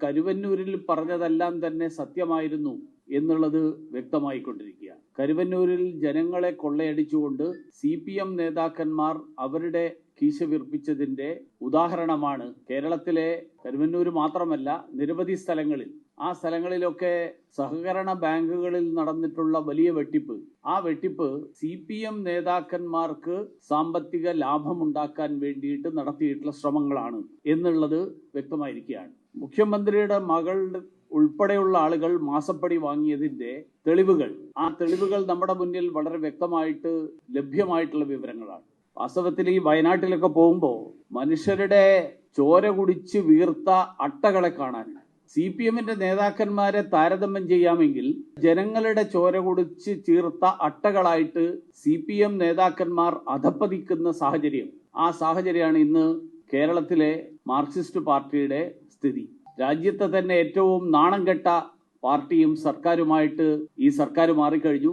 കരുവന്നൂരിൽ പറഞ്ഞതെല്ലാം തന്നെ സത്യമായിരുന്നു എന്നുള്ളത് വ്യക്തമായിക്കൊണ്ടിരിക്കുകയാണ്. കരുവന്നൂരിൽ ജനങ്ങളെ കൊള്ളയടിച്ചുകൊണ്ട് CPM നേതാക്കന്മാർ അവരുടെ കീശ വീർപ്പിച്ചതിന്റെ ഉദാഹരണമാണ് കേരളത്തിലെ കരുവന്നൂർ മാത്രമല്ല നിരവധി സ്ഥലങ്ങളിൽ. ആ സ്ഥലങ്ങളിലൊക്കെ സഹകരണ ബാങ്കുകളിൽ നടന്നിട്ടുള്ള വലിയ വെട്ടിപ്പ്. ആ വെട്ടിപ്പ് CPM നേതാക്കന്മാർക്ക് സാമ്പത്തിക ലാഭമുണ്ടാക്കാൻ വേണ്ടിയിട്ട് നടത്തിയിട്ടുള്ള ശ്രമങ്ങളാണ് എന്നുള്ളത് വ്യക്തമായിരിക്കുകയാണ്. മുഖ്യമന്ത്രിയുടെ മകളുടെ ഉൾപ്പെടെയുള്ള ആളുകൾ മാസപ്പടി വാങ്ങിയതിന്റെ തെളിവുകൾ, ആ തെളിവുകൾ നമ്മുടെ മുന്നിൽ വളരെ വ്യക്തമായിട്ട് ലഭ്യമായിട്ടുള്ള വിവരങ്ങളാണ്. വാസ്തവത്തിൽ ഈ വയനാട്ടിലൊക്കെ പോകുമ്പോൾ മനുഷ്യരുടെ ചോര കുടിച്ച് വീർത്ത അട്ടകളെ കാണാൻ CPMന്റെ നേതാക്കന്മാരെ താരതമ്യം ചെയ്യാമെങ്കിൽ ജനങ്ങളുടെ ചോര കുടിച്ച് ചീർത്ത അട്ടകളായിട്ട് CPM നേതാക്കന്മാർ അധപ്പതിക്കുന്ന സാഹചര്യം, ആ സാഹചര്യമാണ് ഇന്ന് കേരളത്തിലെ മാർക്സിസ്റ്റ് പാർട്ടിയുടെ സ്ഥിതി. രാജ്യത്തെ തന്നെ ഏറ്റവും നാണം കെട്ട പാർട്ടിയും സർക്കാരുമായിട്ട് ഈ സർക്കാർ മാറിക്കഴിഞ്ഞു.